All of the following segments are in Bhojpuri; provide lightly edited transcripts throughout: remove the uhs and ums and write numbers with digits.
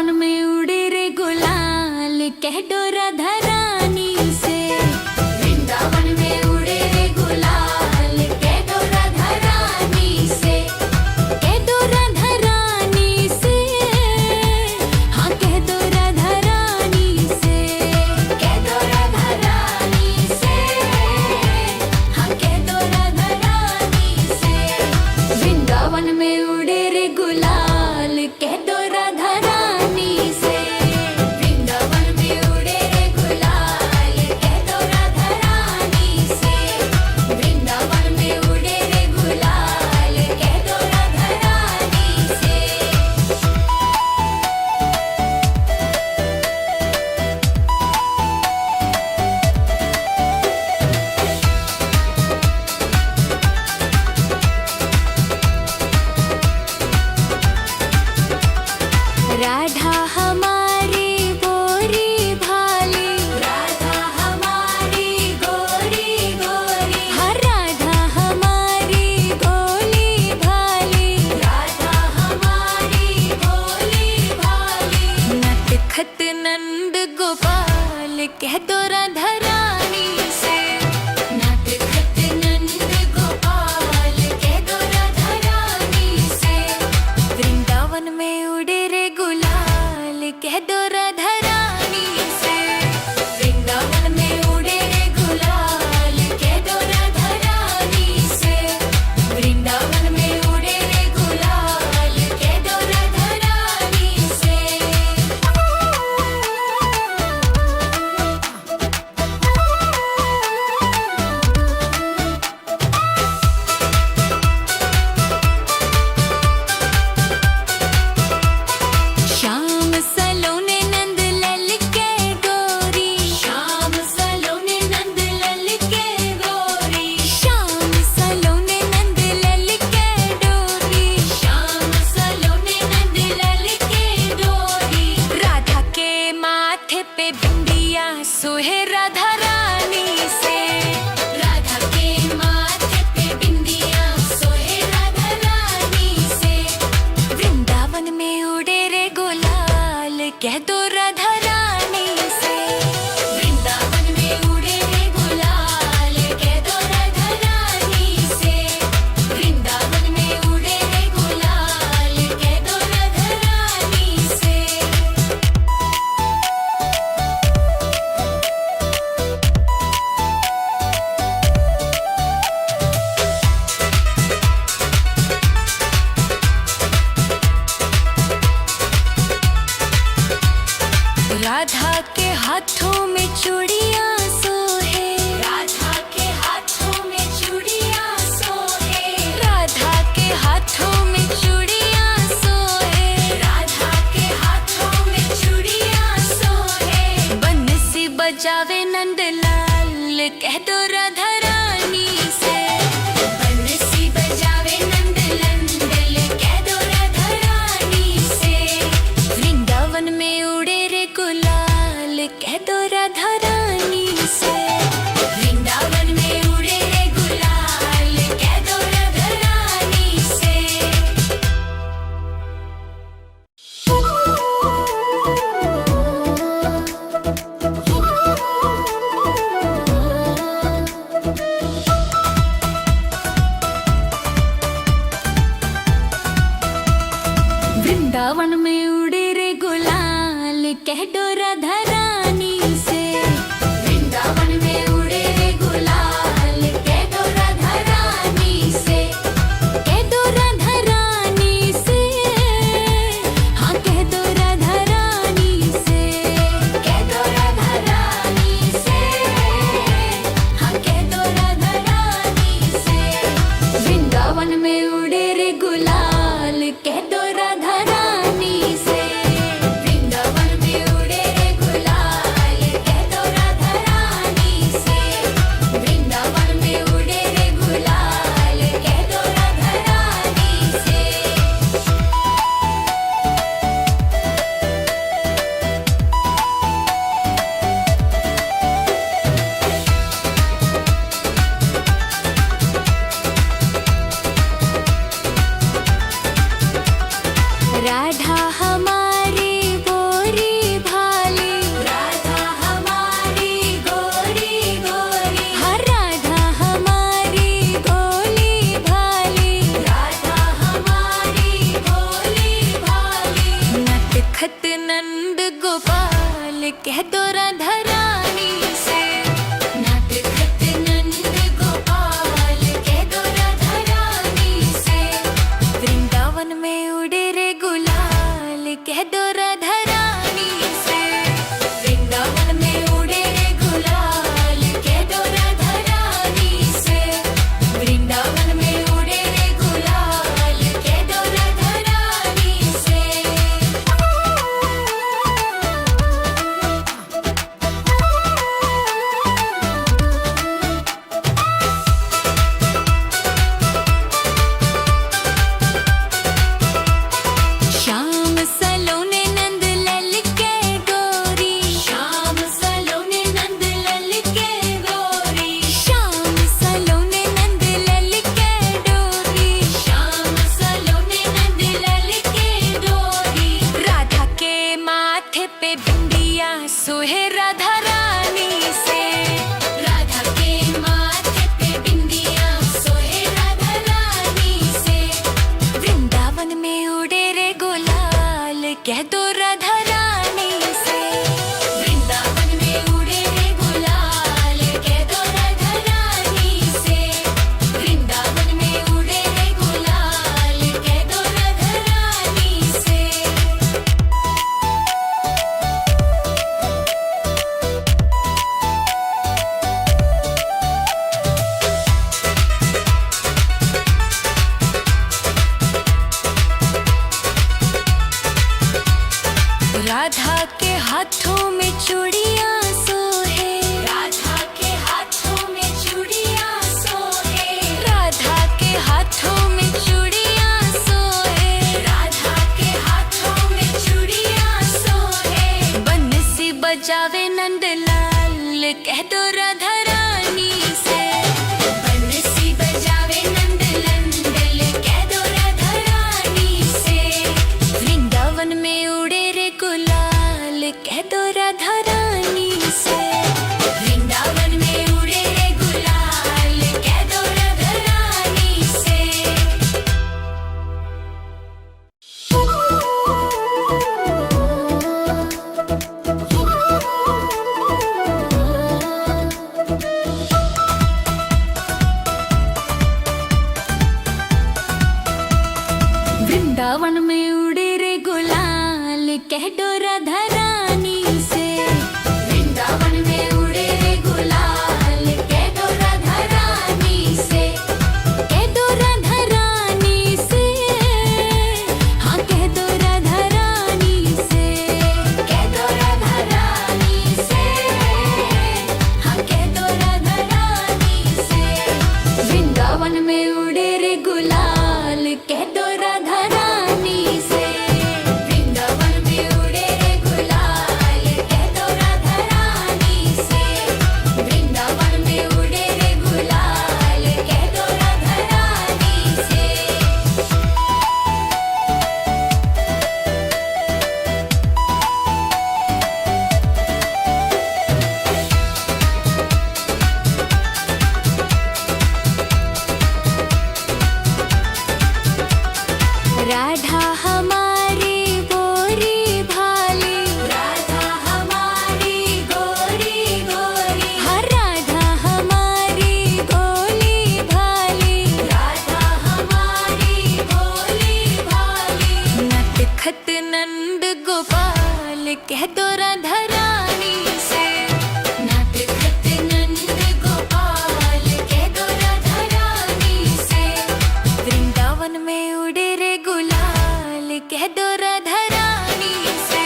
वृंदावन में उड़े रे गुलाल कह डोरा धरानी से। वृंदावन में उड़े रे गुलाल कह डोरा धरानी से। कह डोरा धरानी से, हाँ कह डोरा धरानी से। कह डोरा धरानी से, हाँ कह डोरा धरानी से। वृंदावन में उड़े रे गुलाल कह डोरा धरानी से। वृंदावन में उड़े रे गुलाल कह डोरा धरानी से। वृंदावन में उड़े रे गुलाल कह डोरा धरानी से। राधा हमारी गोरी भाली, राधा हमारी गोरी गोरी, हाँ राधा हमारी गोली भाली, राधा हमारी गोली भाली। नटखट नंद गोपाल कह डोरा धरानी से। नटखट नंद गोपाल कह डोरा धरानी से। वृंदावन में उड़े रे गुलाल कह डोरा धरानी से। वृंदावन में उड़े रे गुलाल कह डोरा धरानी से। वृंदावन में उड़े रे गुलाल कह डोरा धरानी से। श्याम सलोने नंद लल के गोरी, श्याम सलोने नंद लल के गोरी, श्याम सलोने नंद लल के डोरी, श्याम सलोने नंद लल के डोरी। राधा के माथे पे बिंदिया सोहे राधा रानी से। राधा के माथे पे बिंदिया सोहे राधा रानी से। वृंदावन में उड़े रे गुलाल कह डोरा धरानी से। वृंदावन में उड़े रे गुलाल कह डोरा धरानी से। वृंदावन में उड़े रे गुलाल कह डोरा धरानी से। राधा के हाथों में चूड़ियां सोहे, राधा के हाथों में चूड़ियां सोहे, राधा के हाथों में चूड़ियां सोहे, राधा के हाथों में चूड़ियां सोहे। बंसी बजावे नंदलाल कह डोरा धरानी से। बंसी बजावे नंदलाल कह डोरा धरानी से। वृंदावन में उड़े रे गुलाल कह डोरा धरानी से। वृंदावन में उड़े रे गुलाल कह डोरा धरानी से। वृंदावन में उड़े रे गुलाल कह डोरा धरानी से। वृंदावन में उड़े रे गुलाल कह डोरा धरानी से। कह डोरा धरानी से, हाँ कह डोरा धरानी से। कह डोरा धरानी से, हाँ कह डोरा धरानी से। वृंदावन में उड़े रे गुलाल कह डोरा धरानी से। वृंदावन में उड़े रे नंद गोपाल कह दो राधा रानी से। नटखट नंद गोपाल कह दो राधा रानी से। वृंदावन में उड़े रे गुलाल कह दो राधा रानी से। वृंदावन में उड़े रे गुलाल कह दो राधा रानी से। वृंदावन में उड़े रे गुलाल कह दो राधा रानी से। श्याम सलोने नंद लल के गोरी। श्याम सलोने नंद लल के गोरी। श्याम सलोने नंद लल के डोरी। श्याम सलोने नंद लल के डोरी। राधा के माथे पे बिंदिया सोहे राधा रानी से। राधा के माथे पे बिंदिया सोहे राधा रानी से। वृंदावन में उड़े रे गुलाल कह दो राधा रानी से। वृंदावन में उड़े रे गुलाल कह दो राधा रानी से। वृंदावन में उड़े रे गुलाल कह दो राधा रानी से। राधा के हाथों में चूड़ियां सोहे। राधा के हाथों में चूड़ियां सोहे। राधा के हाथों में चूड़ियां सोहे। राधा के हाथों में चूड़ियां सोहे। बंसी बजावे नंदलाल कह दो राधा रानी से। बंसी बजावे नंदलाल कह दो राधा रानी से। वृंदावन में उड़े रे गुलाल कह दो राधा रानी से। वृंदावन में उड़े रे गुलाल कह दो राधा रानी से। वृंदावन में उड़े रे गुलाल कह दो राधा रानी से। वृंदावन में उड़े रे गुलाल कह दो राधा रानी से। कह दो राधा रानी से। हाँ कह दो राधा रानी से। कह दो राधा रानी से। हाँ कह दो राधा रानी से। वृंदावन में उड़े रे गुलाल कह दो राधा रानी से। वृंदावन में उड़े रे गुलाल कह दो राधा रानी से। वृंदावन में उड़े रे गुलाल कह दो राधा रानी से। राधा हमारी गोरी भाली। राधा हमारी गोरी गोरी। हर राधा हमारी गोली भाली। राधा हमारी गोली भाली। नटखट नंद गोपाल कह दो राधा रानी से। नटखट नंद गोपाल कह दो राधा रानी से। वृंदावन में उड़े रे गुलाल कह दो राधा रानी से।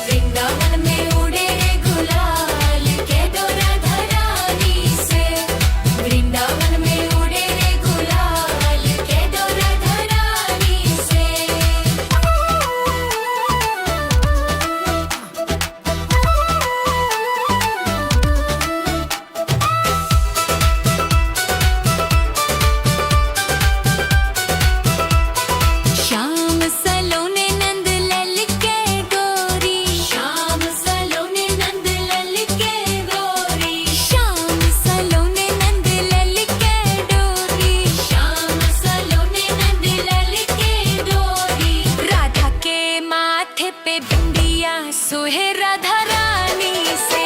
वृंदावन में उड़े रे गुलाल कह दो राधा रानी से। वृंदावन में उड़े रे गुलाल कह दो राधा रानी से। चूड़िया सोहे राधा रानी से।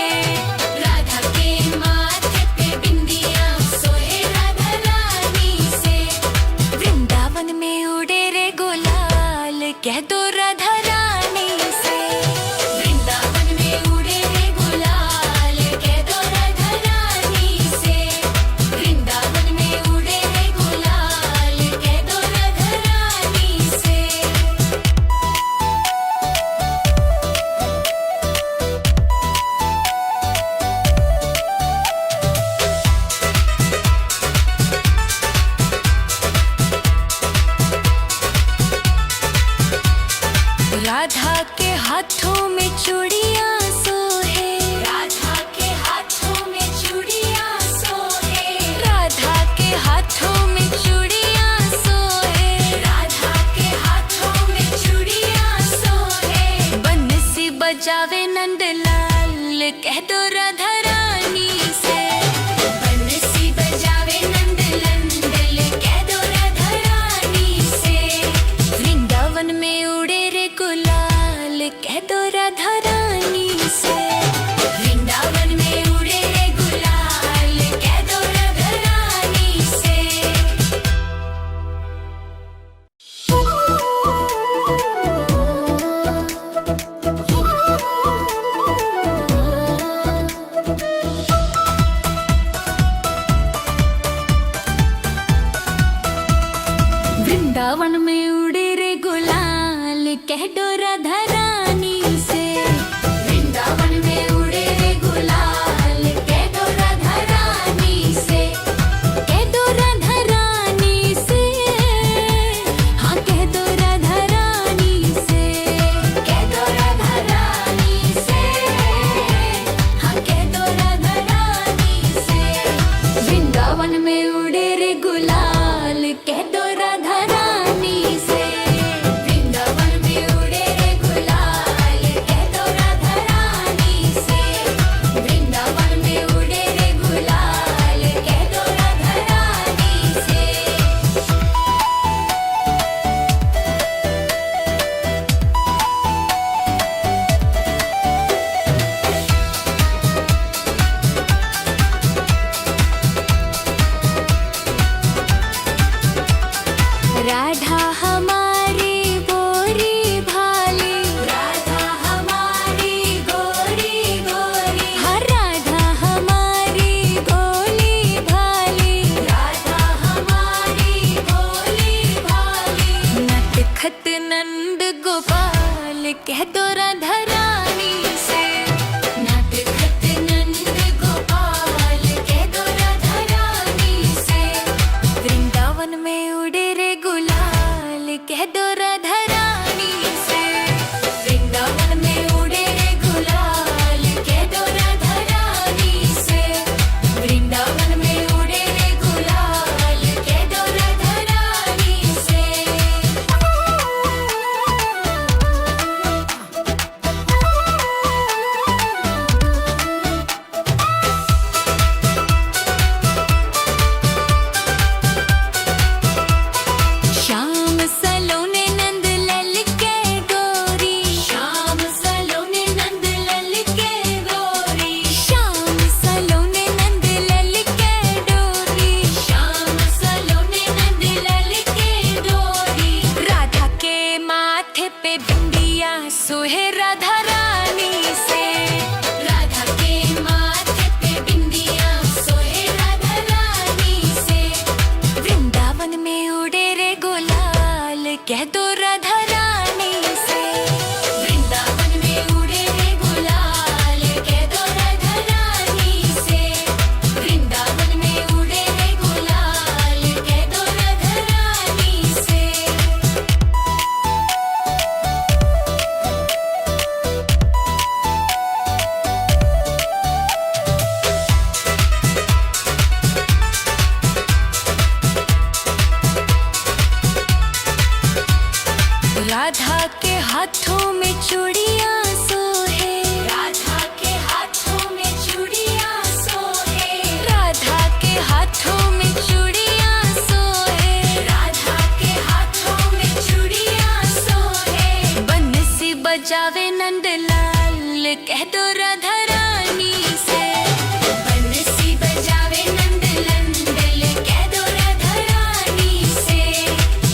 राधा के माथे पे बिंदिया सोहे राधा रानी से। वृंदावन में उड़े रे गुलाल कह दो राधा रानी से। वृंदावन में उड़े रे गुलाल कह दो राधा रानी से। वृंदावन में उड़े रे गुलाल कह दो राधा रानी से। राधा के हाथों में चूड़िया सोहे। राधा के हाथों में चूड़िया सोहे। राधा के हाथों में चूड़िया सोहे। राधा के हाथों में चूड़िया सोहे। बंसी बजावे नंदलाल कह दो राधा रानी से। बंसी बजावे नंदलाल कह दो राधा रानी से। वृंदावन में उड़े रे गुलाल कह दो राधा रानी से। वृंदावन में उड़े रे गुलाल कह दो राधा रानी से। वृंदावन में उड़े रे गुलाल कह दो राधा रानी से। वृंदावन में उड़े रे गुलाल कह दो राधा रानी से। कह दो राधा रानी से। हाँ कह दो राधा रानी से। कह दो राधा रानी से। हाँ कह दो राधा रानी से। वृंदावन में उड़े रे गुलाल कह दो राधा रानी से। वृंदावन में उड़े रे गुलाल कह दो राधा रानी से। वृंदावन में उड़े रे गुलाल कह दो राधा रानी से। राधा हमारी गोरी भाली। राधा हमारी गोरी गोरी। हाँ राधा हमारी गोली भाली। राधा हमारी गोली भाली। नटखट नंद गोपाल कह दो राधा रानी से। नटखट नंद गोपाल कह दो राधा रानी से। वृंदावन में उड़े रे गुलाल कह दो राधा रानी से। वृंदावन में उड़े रे गुलाल कह दो राधा रानी से। वृंदावन में उड़े रे गुलाल कह दो राधा रानी से। नंदलाल कह दो राधा रानी से। बंसी बजावे नंदलाल कह दो राधा रानी से।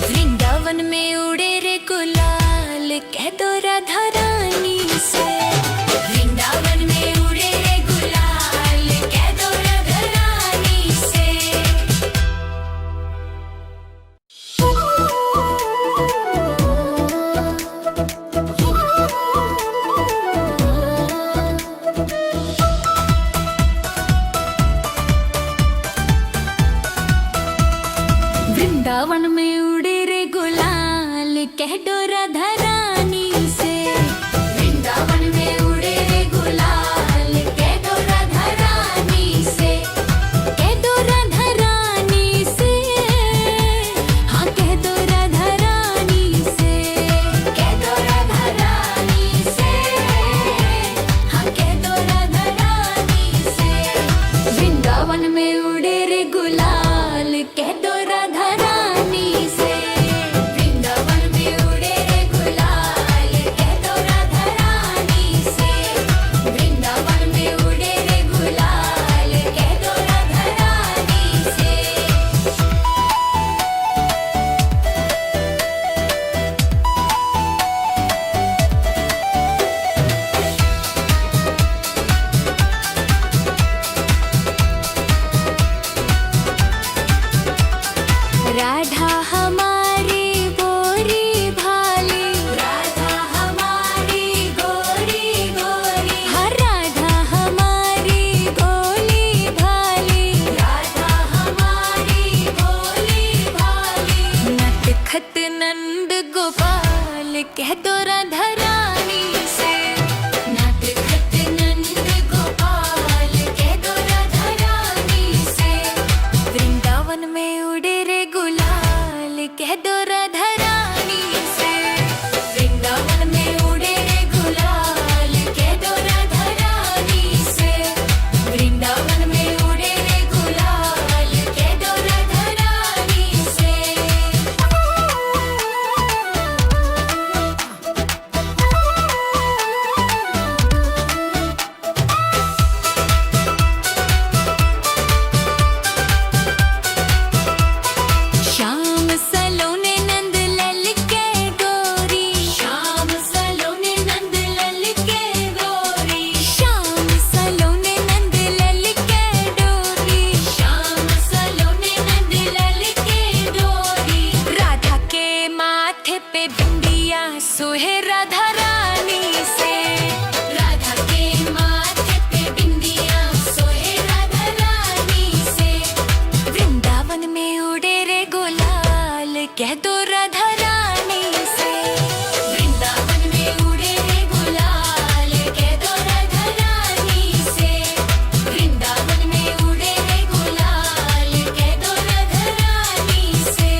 वृंदावन में उड़े रे गुलाल कह दो राधा रानी से। वृंदावन में उड़े रे गुलाल कह दो राधा रानी से। वृंदावन में उड़े रे गुलाल कह दो राधा रानी से। वृंदावन में उड़े रे गुलाल कह दो राधा रानी से। कह दो राधा रानी से। हाँ कह दो राधा रानी से। कह दो राधा रानी से। हाँ कह दो राधा रानी से। वृंदावन में उड़े रे गुलाल कह दो राधा रानी से। वृंदावन में उड़े रे गुलाल कह दो राधा रानी से। वृंदावन में उड़े रे गुलाल कह दो राधा रानी से। राधा हमारी गोरी भाली। राधा हमारी गोरी गोरी। हर राधा हमारी गोली भाली। राधा हमारी गोली भाली। नटखट नंद गोपाल कह दो राधा रानी से। नटखट नंद गोपाल कह दो राधा रानी से। वृंदावन में उड़े रे गुलाल कह दो राधा रानी से। वृंदावन में उड़े रे गुलाल कह दो राधा रानी से। वृंदावन में उड़े रे गुलाल कह दो राधा रानी से। श्याम सलोने नंदलाल के गोरी। श्याम सलोने नंदलाल के गोरी। श्याम सलोने नंदलाल के डोरी। श्याम सलोने नंदलाल के डोरी। राधा के माथे पे बिंदिया सोहे राधा रानी से। राधा के माथे पे बिंदिया सोहे राधा रानी से। वृंदावन में उड़े रे गुलाल कह दो राधा रानी से। वृंदावन में उड़े रे गुलाल कह दो राधा रानी से। वृंदावन में उड़े रे गुलाल कह दो राधा रानी से।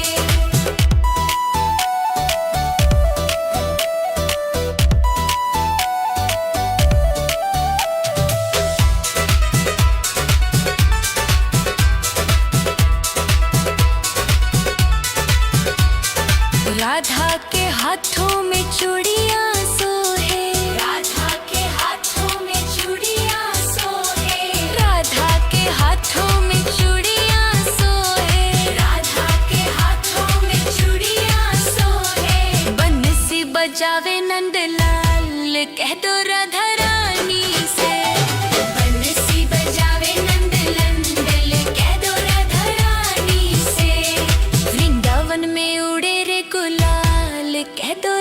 राधा के हाथों में चूड़ियां सोहे। राधा के हाथों में चूड़ियां सोहे। राधा के हाथों में चूड़ियां सोहे। राधा के हाथों में चूड़ियां सोहे। बंसी बजावे नंदलाल कह दो राधा रानी से। बंसी बजावे नंदलाल कह दो राधा रानी से। वृंदावन में उड़े रे गुलाल कह दो